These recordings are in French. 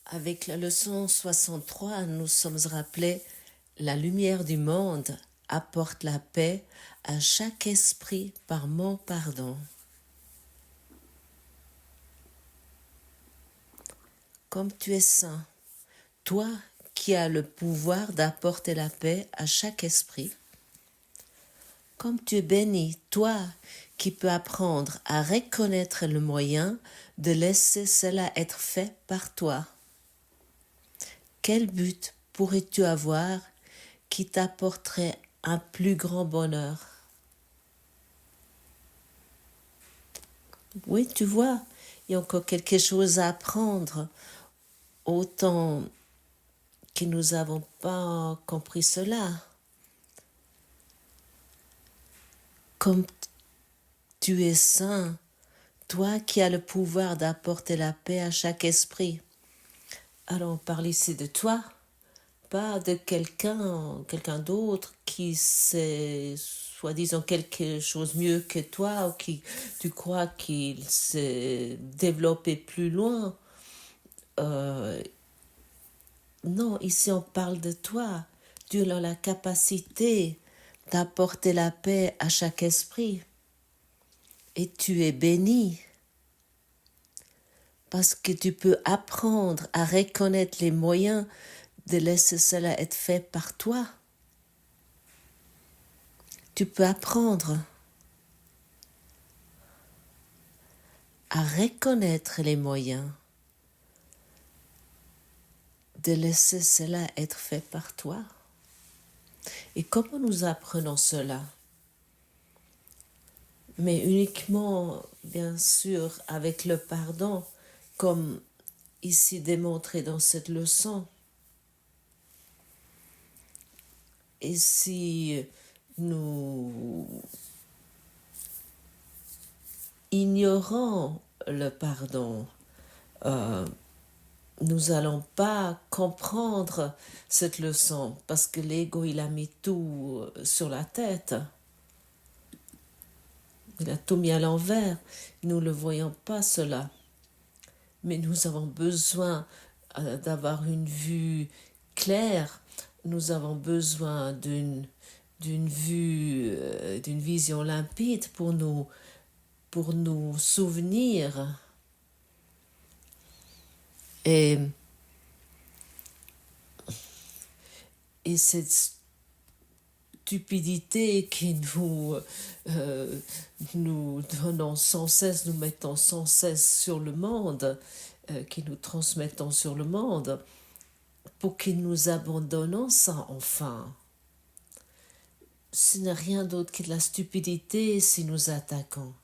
Avec la leçon 63, nous sommes rappelés la lumière du monde apporte la paix à chaque esprit par mon pardon. Comme tu es saint, toi qui as le pouvoir d'apporter la paix à chaque esprit, comme tu es béni, toi qui peux apprendre à reconnaître le moyen de laisser cela être fait par toi. Quel but pourrais-tu avoir qui t'apporterait un plus grand bonheur? Oui, tu vois, il y a encore quelque chose à apprendre, autant que nous n'avons pas compris cela. Comme tu es saint, toi qui as le pouvoir d'apporter la paix à chaque esprit. Alors on parle ici de toi, pas de quelqu'un d'autre qui sait soi-disant quelque chose mieux que toi ou qui tu crois qu'il s'est développé plus loin. Non, ici on parle de toi. Tu as la capacité d'apporter la paix à chaque esprit. Et tu es béni parce que tu peux apprendre à reconnaître les moyens de laisser cela être fait par toi. Tu peux apprendre à reconnaître les moyens de laisser cela être fait par toi. Et comment nous apprenons cela? Mais uniquement, bien sûr, avec le pardon, comme ici démontré dans cette leçon. Et si nous ignorons le pardon, nous n'allons pas comprendre cette leçon parce que l'ego, il a mis tout sur la tête. Il a tout mis à l'envers. Nous ne le voyons pas cela. Mais nous avons besoin d'avoir une vue claire. Nous avons besoin d'une vue, d'une vision limpide pour nous souvenir. Et cette stupidité qui nous donnons sans cesse, nous mettons sans cesse sur le monde, qui nous transmettons sur le monde, pour que nous abandonnons ça enfin. Ce n'est rien d'autre que de la stupidité si nous attaquons.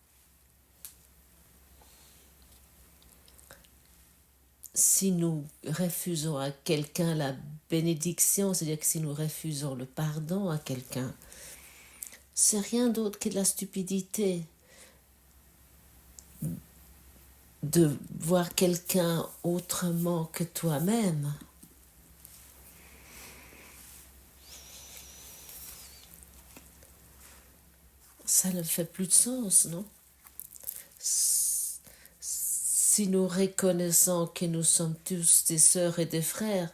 Si nous refusons à quelqu'un la bénédiction, c'est-à-dire que si nous refusons le pardon à quelqu'un, c'est rien d'autre que de la stupidité de voir quelqu'un autrement que toi-même. Ça ne fait plus de sens, non? Si nous reconnaissons que nous sommes tous des sœurs et des frères,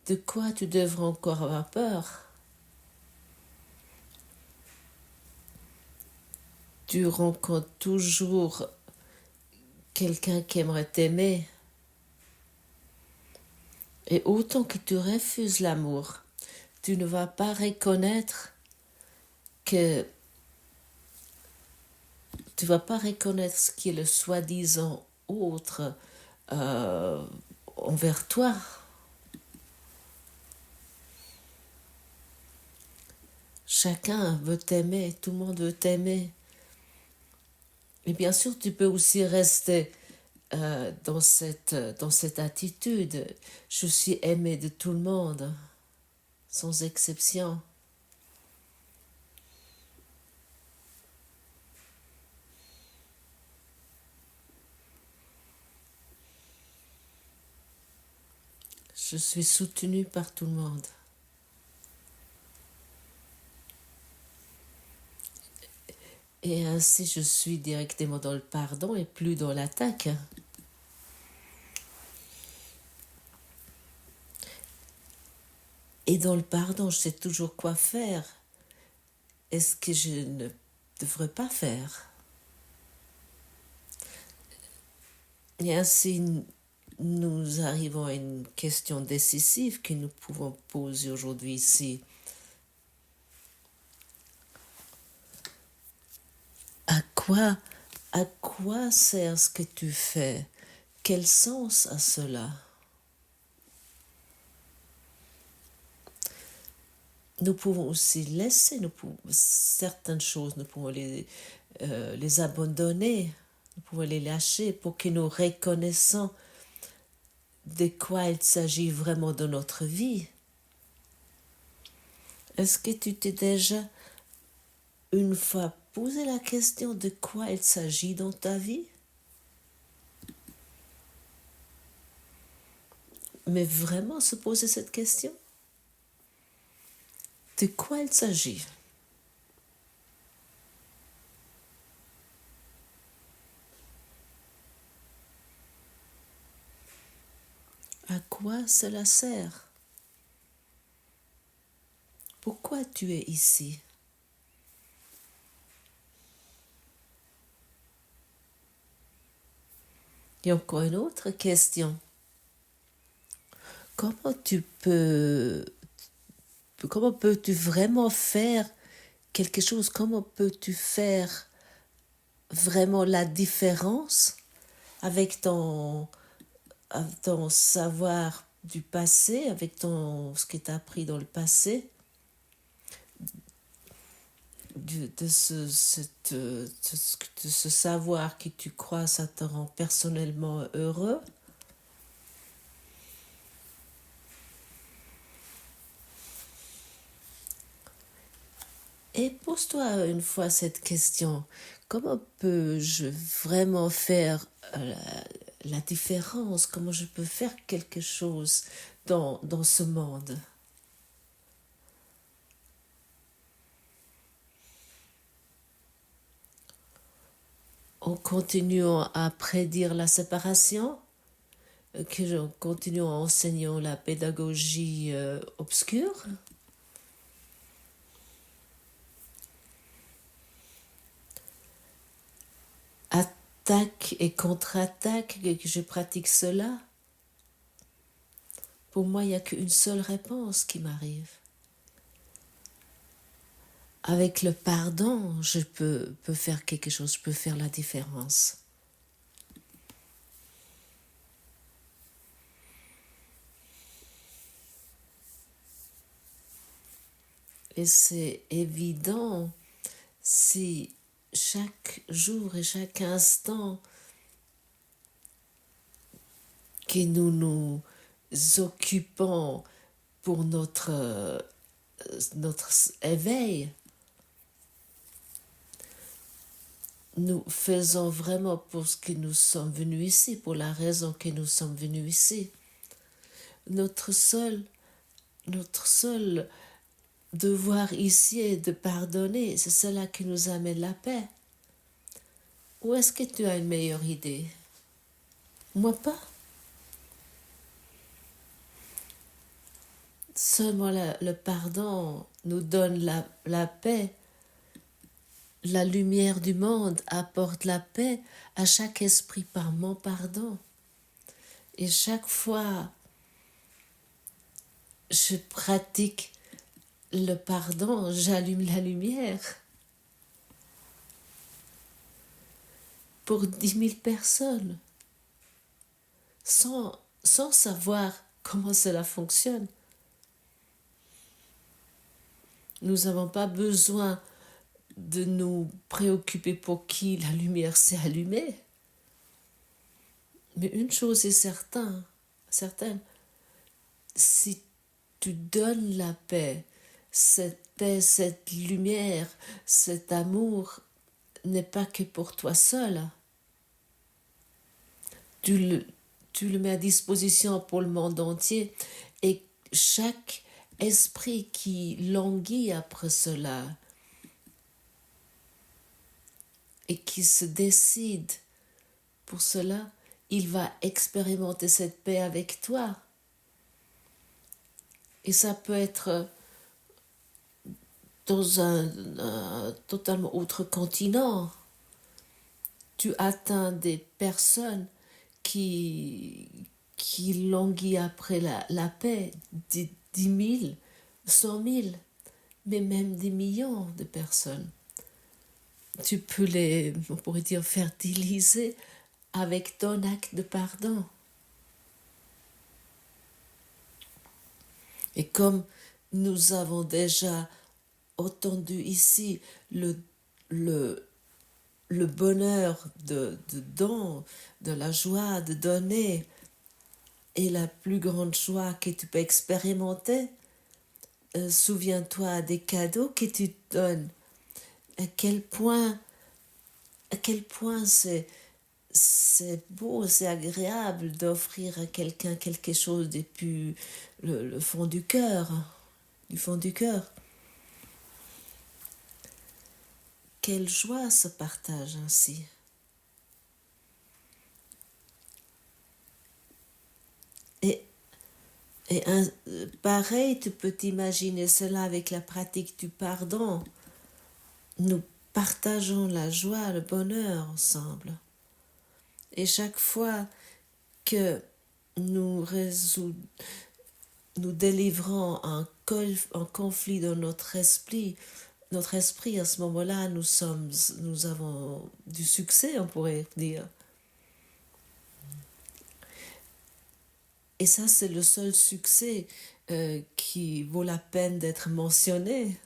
de quoi tu devrais encore avoir peur? Tu rencontres toujours quelqu'un qui aimerait t'aimer. Et autant que tu refuses l'amour, tu ne vas pas reconnaître que tu vas pas reconnaître ce qui est le soi-disant autre envers toi. Chacun veut t'aimer, tout le monde veut t'aimer. Et bien sûr, tu peux aussi rester dans cette attitude. Je suis aimé de tout le monde, sans exception. Je suis soutenu par tout le monde. Et ainsi, je suis directement dans le pardon et plus dans l'attaque. Et dans le pardon, je sais toujours quoi faire. Est-ce que je ne devrais pas faire? Et ainsi, nous arrivons à une question décisive que nous pouvons poser aujourd'hui ici. À quoi sert ce que tu fais? Quel sens a cela? Nous pouvons aussi laisser certaines choses, nous pouvons les abandonner, nous pouvons les lâcher pour que nous reconnaissons de quoi il s'agit vraiment dans notre vie. Est-ce que tu t'es déjà une fois posé la question de quoi il s'agit dans ta vie? Mais vraiment se poser cette question? De quoi il s'agit? À quoi cela sert? Pourquoi tu es ici? Et encore une autre question. Comment peux-tu vraiment faire quelque chose? Comment peux-tu faire vraiment la différence avec ton savoir du passé, avec ce que tu as appris dans le passé, de ce savoir que tu crois ça te rend personnellement heureux? Et pose-toi une fois cette question. Comment peux-je vraiment faire la différence? Comment je peux faire quelque chose dans ce monde? En continuant à prédire la séparation, en continuant à enseigner la pédagogie obscure? Attaque et contre-attaque, que je pratique cela? Pour moi, il n'y a qu'une seule réponse qui m'arrive. Avec le pardon, je peux faire quelque chose, je peux faire la différence. Et c'est évident si chaque jour et chaque instant que nous nous occupons pour notre éveil, nous faisons vraiment pour ce que nous sommes venus ici, pour la raison que nous sommes venus ici. Notre seul devoir ici est de pardonner. C'est cela qui nous amène la paix. Ou est-ce que tu as une meilleure idée? Moi pas. Seulement le pardon nous donne la paix. La lumière du monde apporte la paix à chaque esprit par mon pardon. Et chaque fois je pratique le pardon, j'allume la lumière pour 10 000 personnes sans savoir comment cela fonctionne. Nous n'avons pas besoin de nous préoccuper pour qui la lumière s'est allumée. Mais une chose est certaine, si tu donnes la paix, cette lumière, cet amour n'est pas que pour toi seul. Tu le mets à disposition pour le monde entier et chaque esprit qui languit après cela et qui se décide pour cela, il va expérimenter cette paix avec toi. Et ça peut être dans un totalement autre continent. Tu atteins des personnes qui, qui languissent après la paix, 10 000, 100 000, mais même des millions de personnes. Tu peux les, on pourrait dire, fertiliser avec ton acte de pardon. Et comme nous avons déjà entendu ici le bonheur de don, de la joie de donner est la plus grande joie que tu peux expérimenter, souviens-toi des cadeaux que tu te donnes. À quel point c'est beau, c'est agréable d'offrir à quelqu'un quelque chose depuis le fond du cœur, du fond du cœur. Quelle joie se partage ainsi. Et pareil, tu peux t'imaginer cela avec la pratique du pardon. Nous partageons la joie, le bonheur ensemble. Et chaque fois que nous délivrons un conflit dans notre esprit à ce moment-là, nous avons du succès, on pourrait dire. Et ça, c'est le seul succès qui vaut la peine d'être mentionné.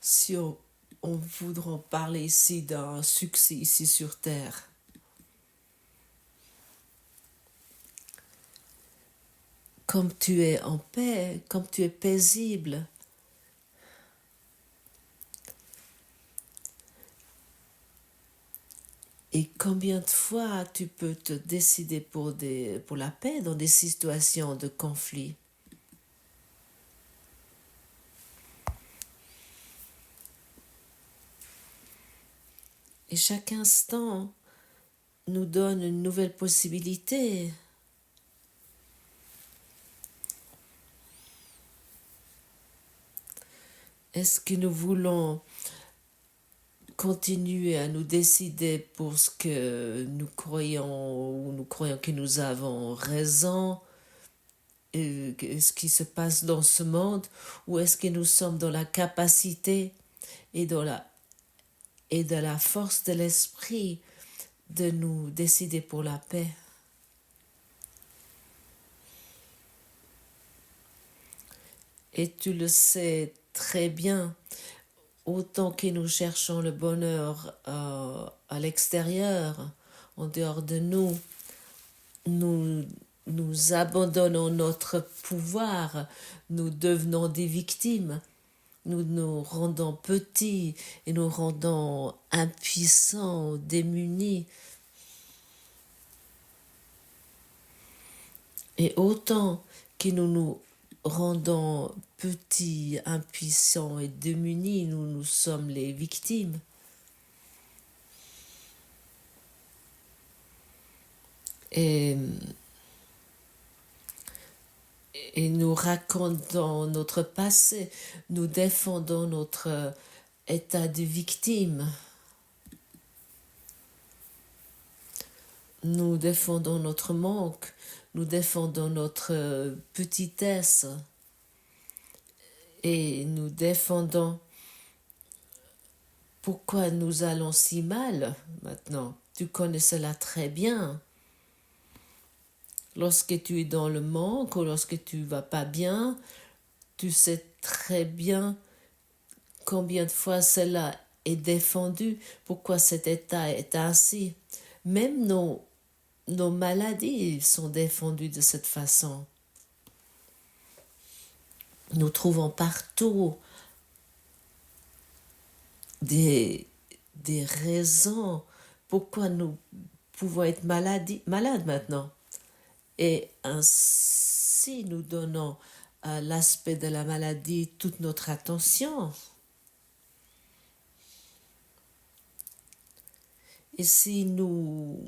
Si on voudrait parler ici d'un succès ici sur Terre. Comme tu es en paix, comme tu es paisible. Et combien de fois tu peux te décider pour la paix dans des situations de conflit? Et chaque instant nous donne une nouvelle possibilité. Est-ce que nous voulons continuer à nous décider pour ce que nous croyons ou nous croyons que nous avons raison, ce qui se passe dans ce monde, ou est-ce que nous sommes dans la capacité et de la force de l'esprit de nous décider pour la paix? Et tu le sais très bien, autant que nous cherchons le bonheur à l'extérieur, en dehors de nous, nous abandonnons notre pouvoir, nous devenons des victimes, nous nous rendons petits et nous rendons impuissants, démunis. Et autant que nous nous rendons petits, impuissants et démunis, nous sommes les victimes. Et nous racontons notre passé, nous défendons notre état de victime. Nous défendons notre manque, nous défendons notre petitesse et nous défendons pourquoi nous allons si mal maintenant. Tu connais cela très bien. Lorsque tu es dans le manque ou lorsque tu vas pas bien, tu sais très bien combien de fois cela est défendu, pourquoi cet état est ainsi. Même nos maladies sont défendues de cette façon. Nous trouvons partout des raisons pourquoi nous pouvons être malades maintenant. Et ainsi, nous donnons à l'aspect de la maladie toute notre attention. Et si nous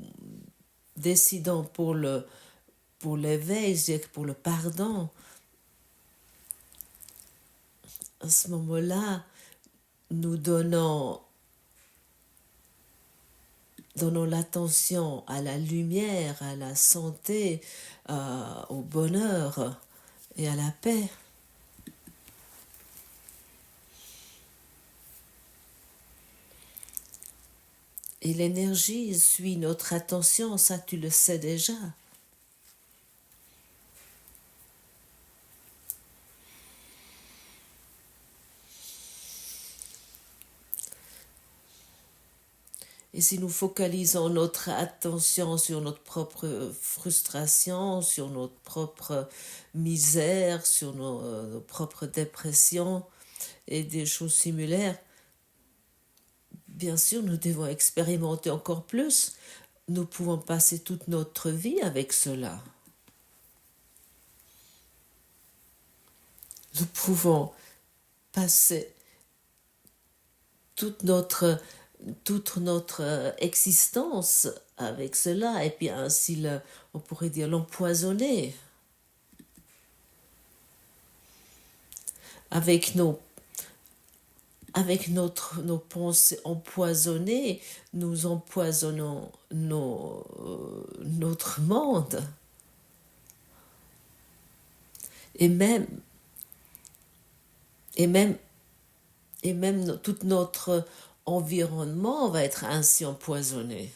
décidons pour pour l'éveil, c'est pour le pardon. À ce moment-là, nous donnons l'attention à la lumière, à la santé, au bonheur et à la paix. Et l'énergie suit notre attention, ça tu le sais déjà. Et si nous focalisons notre attention sur notre propre frustration, sur notre propre misère, sur nos propres dépressions et des choses similaires, bien sûr, nous devons expérimenter encore plus. Nous pouvons passer toute notre vie avec cela. Nous pouvons passer toute notre existence avec cela, et puis ainsi, on pourrait dire, l'empoisonner. Avec nos pensées empoisonnées, nous empoisonnons notre monde. Et même tout notre environnement va être ainsi empoisonné.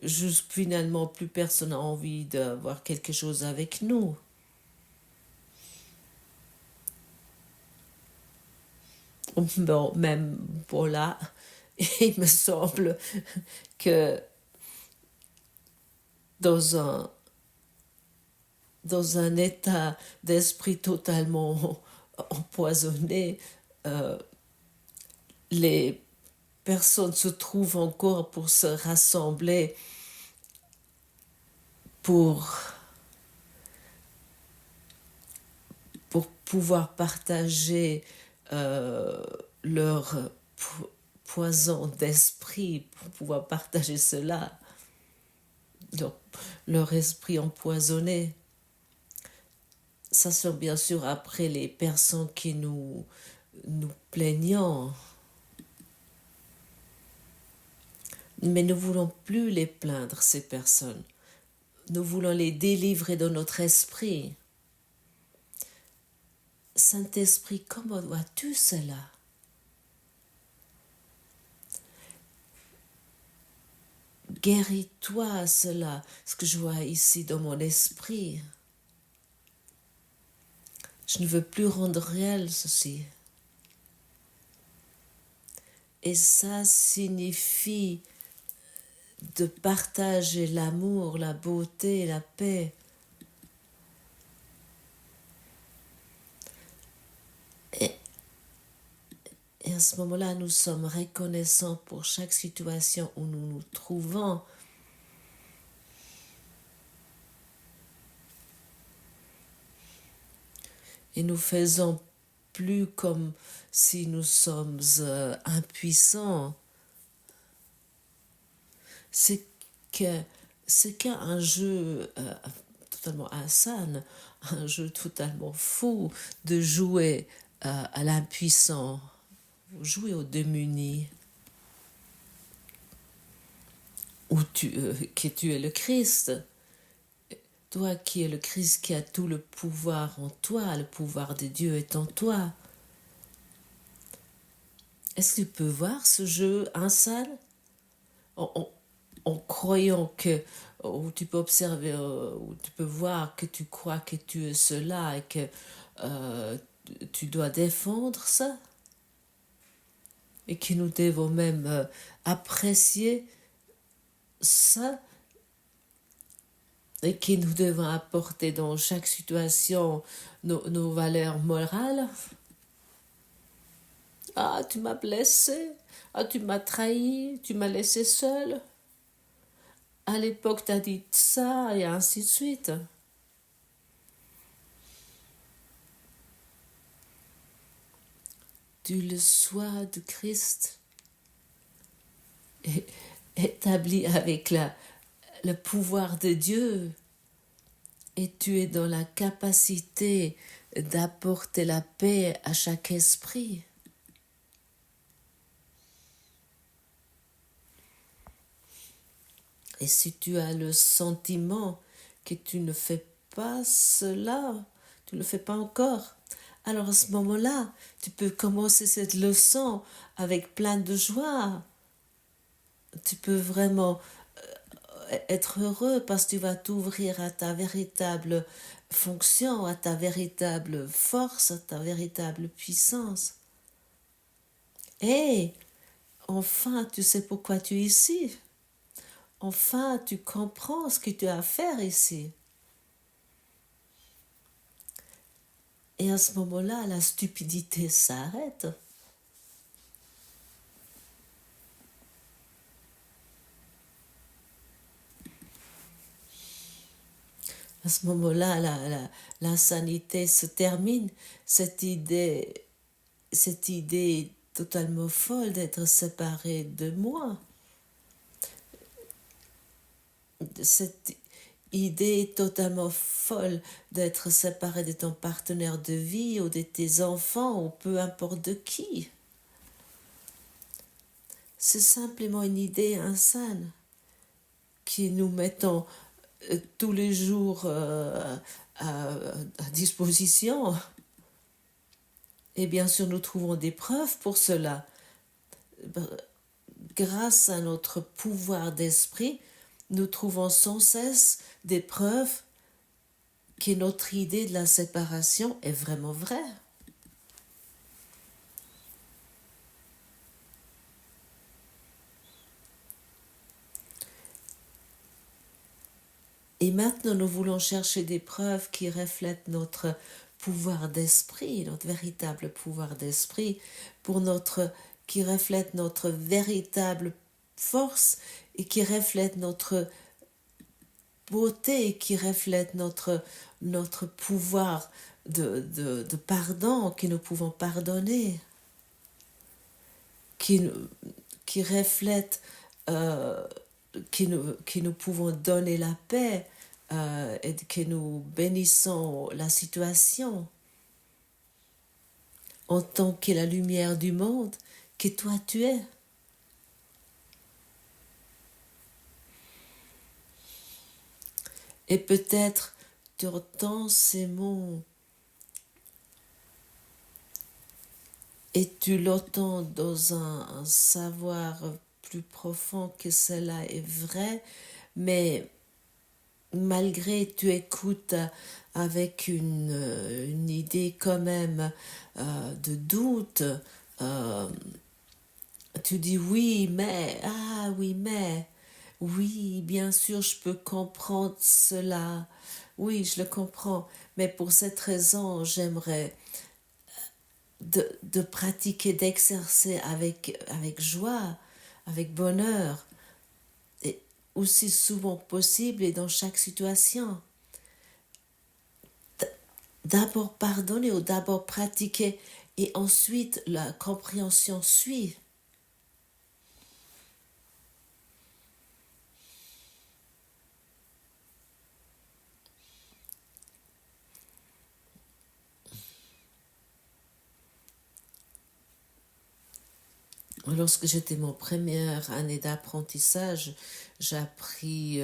Juste finalement, plus personne n'a envie d'avoir quelque chose avec nous. Bon, même pour là, il me semble que dans un état d'esprit totalement empoisonné, les personnes se trouvent encore pour se rassembler pour pouvoir partager leur poison d'esprit, pour pouvoir partager cela, leur esprit empoisonné. Ça sont bien sûr après les personnes qui nous plaignons. Mais nous ne voulons plus les plaindre, ces personnes. Nous voulons les délivrer de notre esprit. Saint-Esprit, comment vois-tu cela? Guéris-toi cela, ce que je vois ici dans mon esprit. Je ne veux plus rendre réel ceci. Et ça signifie de partager l'amour, la beauté, la paix. Et à ce moment-là, nous sommes reconnaissants pour chaque situation où nous nous trouvons. Et nous faisons plus comme si nous sommes impuissants. C'est qu'un jeu totalement insane, un jeu totalement fou de jouer à l'impuissant, jouer au démuni, où tu es le Christ. Toi qui es le Christ, qui a tout le pouvoir en toi, le pouvoir de Dieu est en toi. Est-ce que tu peux voir ce jeu insane en croyant que, où tu peux observer, où tu peux voir que tu crois que tu es cela et que tu dois défendre ça? Et que nous devons même apprécier ça, et que nous devons apporter dans chaque situation nos valeurs morales. Ah, tu m'as blessé, ah, tu m'as trahi, tu m'as laissé seule. À l'époque, tu as dit ça, et ainsi de suite. Tu le sois de Christ, établi avec le pouvoir de Dieu, et tu es dans la capacité d'apporter la paix à chaque esprit. Et si tu as le sentiment que tu ne fais pas cela, tu ne le fais pas encore, alors à ce moment-là, tu peux commencer cette leçon avec plein de joie. Tu peux vraiment être heureux parce que tu vas t'ouvrir à ta véritable fonction, à ta véritable force, à ta véritable puissance. Et enfin, tu sais pourquoi tu es ici. Enfin, tu comprends ce que tu as à faire ici. Et à ce moment-là, la stupidité s'arrête. À ce moment-là, l'insanité se termine. Cette idée totalement folle d'être séparé de moi. Cette idée totalement folle d'être séparé de ton partenaire de vie ou de tes enfants ou peu importe de qui. C'est simplement une idée insane qui nous mettons tous les jours à disposition. Et bien sûr, nous trouvons des preuves pour cela. Grâce à notre pouvoir d'esprit, nous trouvons sans cesse des preuves que notre idée de la séparation est vraiment vraie. Et maintenant, nous voulons chercher des preuves qui reflètent notre pouvoir d'esprit, notre véritable pouvoir d'esprit, qui reflètent notre véritable force et qui reflètent notre beauté, qui reflètent notre pouvoir de pardon, que nous pouvons pardonner, qui reflètent que nous pouvons donner la paix et que nous bénissons la situation en tant que la lumière du monde que toi tu es. Et peut-être tu entends ces mots et tu l'entends dans un savoir plus profond que cela est vrai, mais malgré tu écoutes avec une idée quand même de doute, tu dis oui mais, oui bien sûr je peux comprendre cela, oui je le comprends, mais pour cette raison j'aimerais de pratiquer, d'exercer avec joie, avec bonheur, et aussi souvent possible et dans chaque situation. D'abord pardonner ou d'abord pratiquer et ensuite la compréhension suit. Lorsque j'étais mon première année d'apprentissage, j'ai appris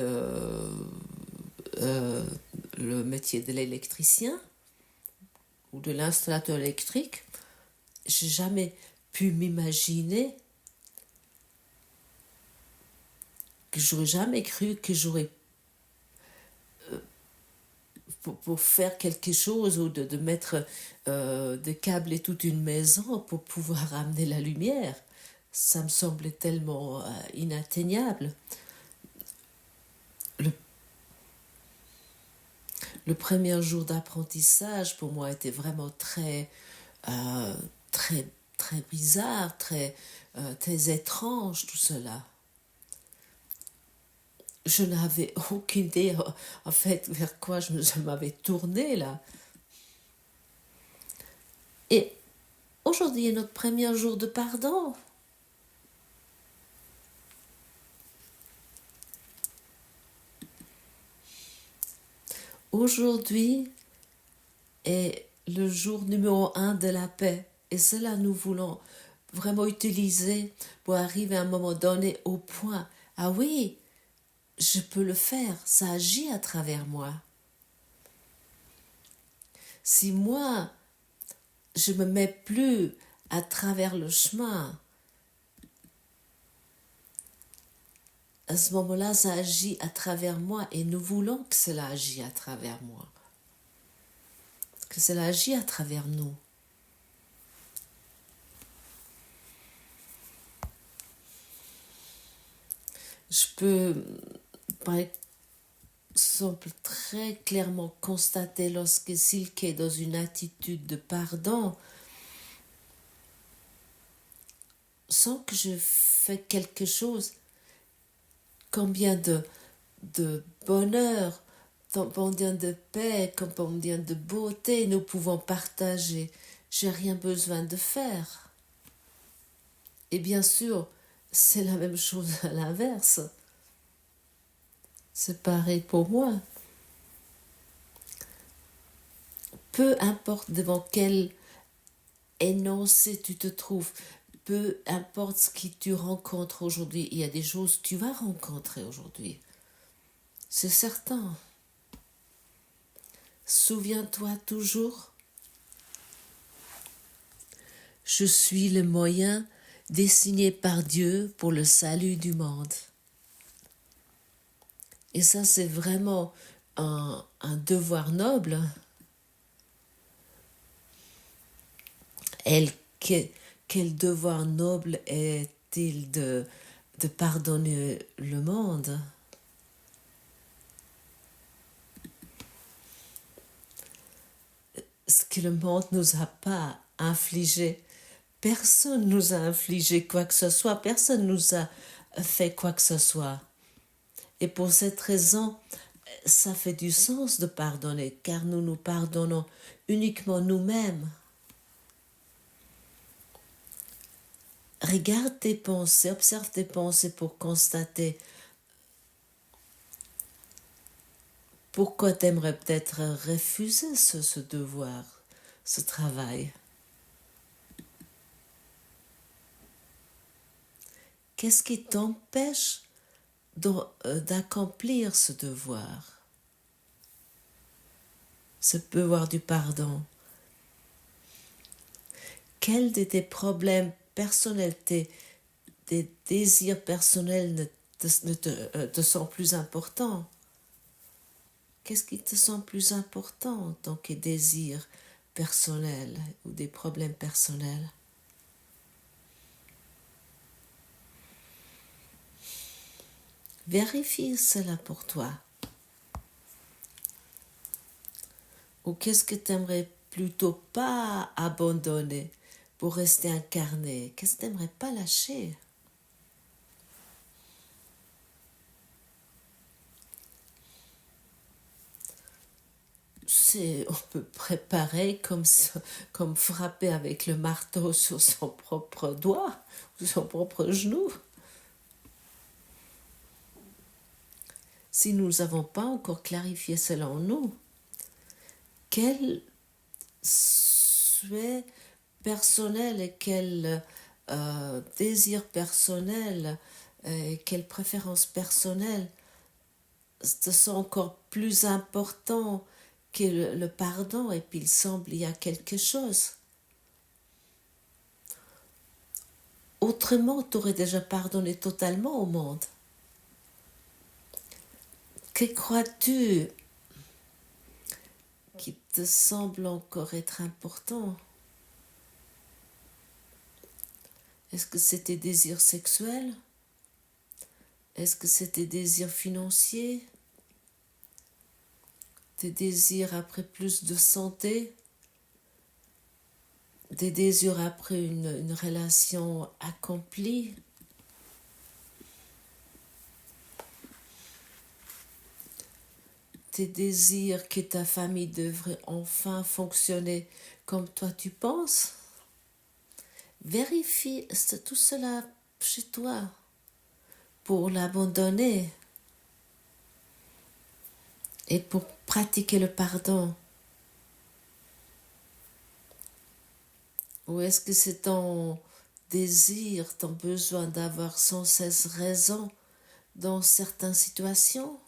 le métier de l'électricien ou de l'installateur électrique. J'ai jamais pu m'imaginer que j'aurais jamais cru que j'aurais pour faire quelque chose ou de mettre des câbles et toute une maison pour pouvoir amener la lumière. Ça me semblait tellement inatteignable. Le premier jour d'apprentissage pour moi était vraiment très bizarre, très étrange tout cela. Je n'avais aucune idée en fait vers quoi je m'avais tournée là. Et aujourd'hui est notre premier jour de pardon. Aujourd'hui est le jour numéro 1 de la paix. Et cela, nous voulons vraiment utiliser pour arriver à un moment donné au point. Ah oui, je peux le faire, ça agit à travers moi. Si moi, je me mets plus à travers le chemin, à ce moment-là, ça agit à travers moi et nous voulons que cela agisse à travers moi. Que cela agit à travers nous. Je peux, par exemple, très clairement constater lorsque Silke est dans une attitude de pardon, sans que je fais quelque chose, combien de bonheur, combien de paix, combien de beauté nous pouvons partager. J'ai rien besoin de faire. Et bien sûr, c'est la même chose à l'inverse. C'est pareil pour moi. Peu importe devant quel énoncé tu te trouves, peu importe ce que tu rencontres aujourd'hui, il y a des choses que tu vas rencontrer aujourd'hui. C'est certain. Souviens-toi toujours, je suis le moyen désigné par Dieu pour le salut du monde. Et ça, c'est vraiment un devoir noble. Quel devoir noble est-il de pardonner le monde? Ce que le monde ne nous a pas infligé. Personne nous a infligé quoi que ce soit. Personne nous a fait quoi que ce soit. Et pour cette raison, ça fait du sens de pardonner, car nous nous pardonnons uniquement nous-mêmes. Regarde tes pensées, observe tes pensées pour constater pourquoi tu aimerais peut-être refuser ce devoir, ce travail. Qu'est-ce qui t'empêche d'accomplir ce devoir, ce devoir du pardon? Quels de tes problèmes personnels, tes désirs personnels te sont plus importants? Qu'est-ce qui te semble plus important en tant que désir personnel ou des problèmes personnels? Vérifie cela pour toi. Ou qu'est-ce que tu aimerais plutôt pas abandonner pour rester incarné? Qu'est-ce que tu n'aimerais pas lâcher? On peut préparer comme frapper avec le marteau sur son propre doigt, ou son propre genou. Si nous n'avons pas encore clarifié cela en nous, quel souhait personnel et quel désir personnel et quelle préférence personnelle sont encore plus importants que le pardon, et puis il semble il y a quelque chose. Autrement, tu aurais déjà pardonné totalement au monde. Que crois-tu qui te semble encore être important? Est-ce que c'est tes désirs sexuels? Est-ce que c'est tes désirs financiers? Des désirs après plus de santé? Des désirs après une relation accomplie? Tes désirs que ta famille devrait enfin fonctionner comme toi tu penses? Vérifie tout cela chez toi pour l'abandonner et pour pratiquer le pardon? Ou est-ce que c'est ton désir, ton besoin d'avoir sans cesse raison dans certaines situations?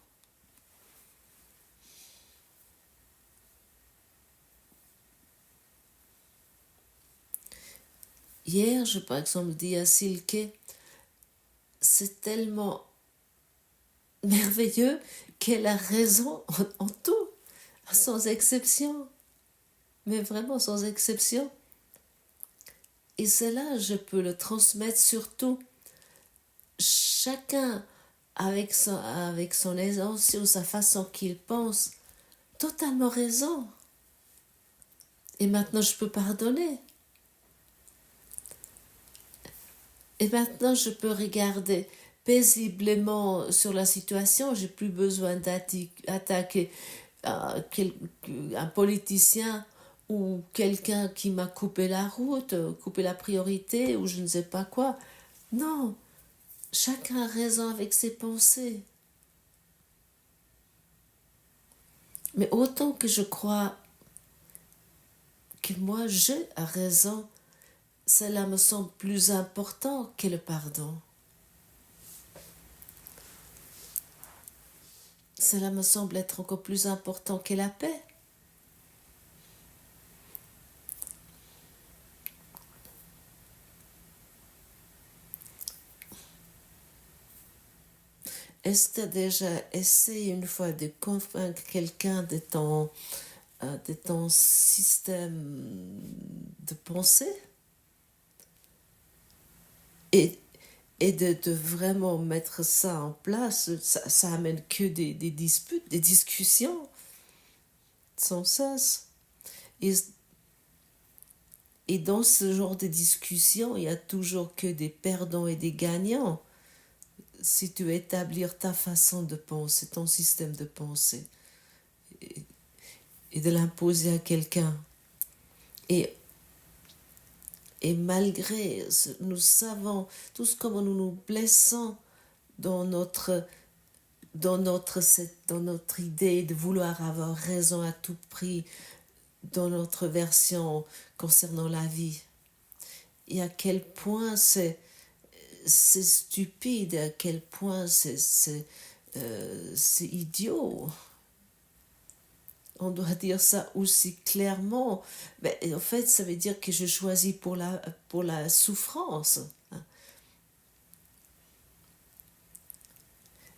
Hier, je par exemple dis à Silke, c'est tellement merveilleux qu'elle a raison en tout, sans exception, mais vraiment sans exception. Et cela, je peux le transmettre surtout chacun avec son aisance ou sa façon qu'il pense, totalement raison. Et maintenant, je peux pardonner. Et maintenant, je peux regarder paisiblement sur la situation. J'ai plus besoin d'attaquer un politicien ou quelqu'un qui m'a coupé la route, coupé la priorité ou je ne sais pas quoi. Non, chacun a raison avec ses pensées. Mais autant que je crois que moi j'ai raison, cela me semble plus important que le pardon. Cela me semble être encore plus important que la paix. Est-ce que tu as déjà essayé une fois de convaincre quelqu'un de ton système de pensée et de vraiment mettre ça en place? Ça amène que des disputes, des discussions sans cesse. Et dans ce genre de discussion, il n'y a toujours que des perdants et des gagnants. Si tu établis ta façon de penser, ton système de pensée, et de l'imposer à quelqu'un. Et malgré, nous savons tous comment nous nous blessons dans notre idée de vouloir avoir raison à tout prix, dans notre version concernant la vie. Et à quel point c'est stupide, à quel point c'est idiot. On doit dire ça aussi clairement. Mais en fait, ça veut dire que je choisis pour la souffrance.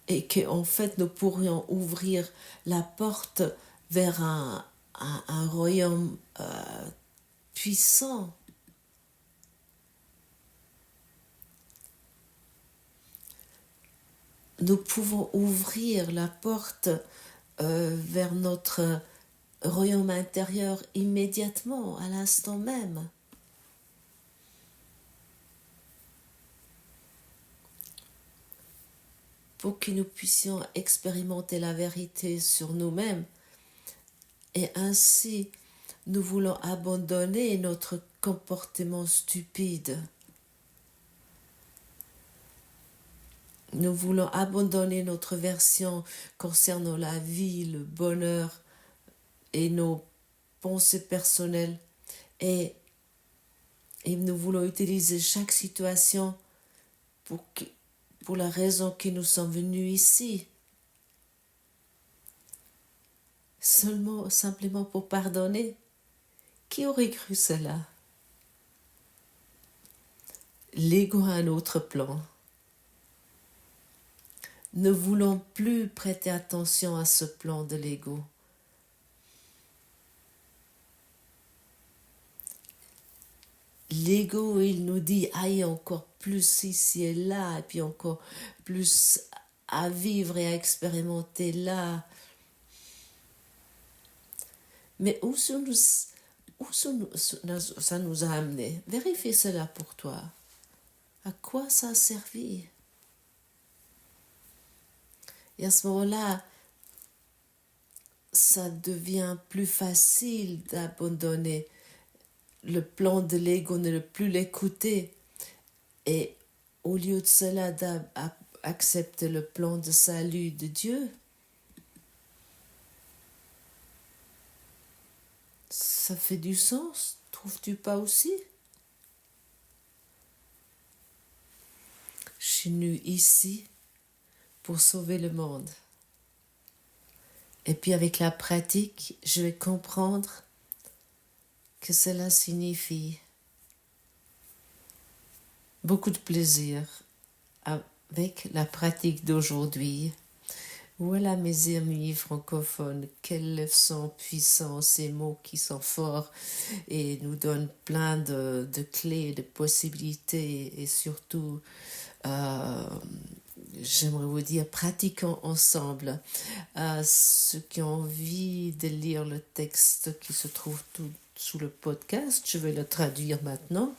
Et qu'en fait, nous pourrions ouvrir la porte vers un royaume puissant. Nous pouvons ouvrir la porte vers notre royaume intérieur immédiatement, à l'instant même. Pour que nous puissions expérimenter la vérité sur nous-mêmes. Et ainsi, nous voulons abandonner notre comportement stupide. Nous voulons abandonner notre version concernant la vie, le bonheur et nos pensées personnelles. Et nous voulons utiliser chaque situation pour la raison que nous sommes venus ici. Simplement pour pardonner. Qui aurait cru cela? L'ego a un autre plan. Ne voulons plus prêter attention à ce plan de l'ego. L'ego, il nous dit, aïe, encore plus ici et là, et puis encore plus à vivre et à expérimenter là. Mais où ça nous a amené? Vérifie cela pour toi. À quoi ça a servi? Et à ce moment-là, ça devient plus facile d'abandonner le plan de l'ego, ne plus l'écouter. Et au lieu de cela, d'accepter le plan de salut de Dieu. ça fait du sens, trouves-tu pas aussi? Je suis venue ici pour sauver le monde. Et puis avec la pratique, je vais comprendre que cela signifie beaucoup de plaisir avec la pratique d'aujourd'hui. Voilà mes amis francophones, quelle leçon puissante, ces mots qui sont forts et nous donnent plein de clés, de possibilités et surtout, j'aimerais vous dire, pratiquons ensemble. Ceux qui ont envie de lire le texte qui se trouve tout sous le podcast, je vais le traduire maintenant.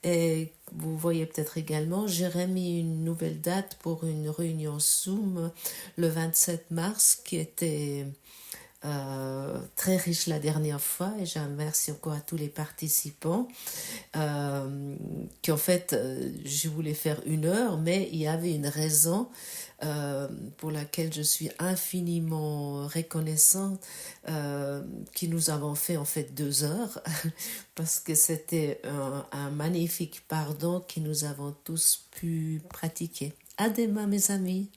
Et vous voyez peut-être également, j'ai remis une nouvelle date pour une réunion Zoom le 27 mars qui était très riche la dernière fois et je remercie encore à tous les participants qui en fait je voulais faire 1 heure mais il y avait une raison pour laquelle je suis infiniment reconnaissante que nous avons fait en fait 2 heures parce que c'était un magnifique pardon que nous avons tous pu pratiquer. À demain mes amis.